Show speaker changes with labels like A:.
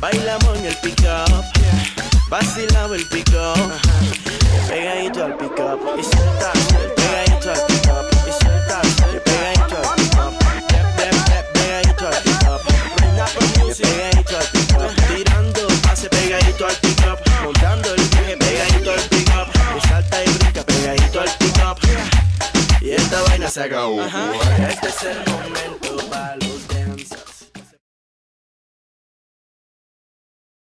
A: Bailamos en el pick-up, vacilamos el pick-up, pegadito al pick-up, y suelta, pegadito al pick-up, y suelta, pegadito al pick-up, pegadito al pick-up, pegadito al pick-up, tirando pase pegadito al pick-up, montando el viaje pegadito al pick-up, y salta y brinca pegadito al pick-up, y esta vaina se acabó. Este es el momento para los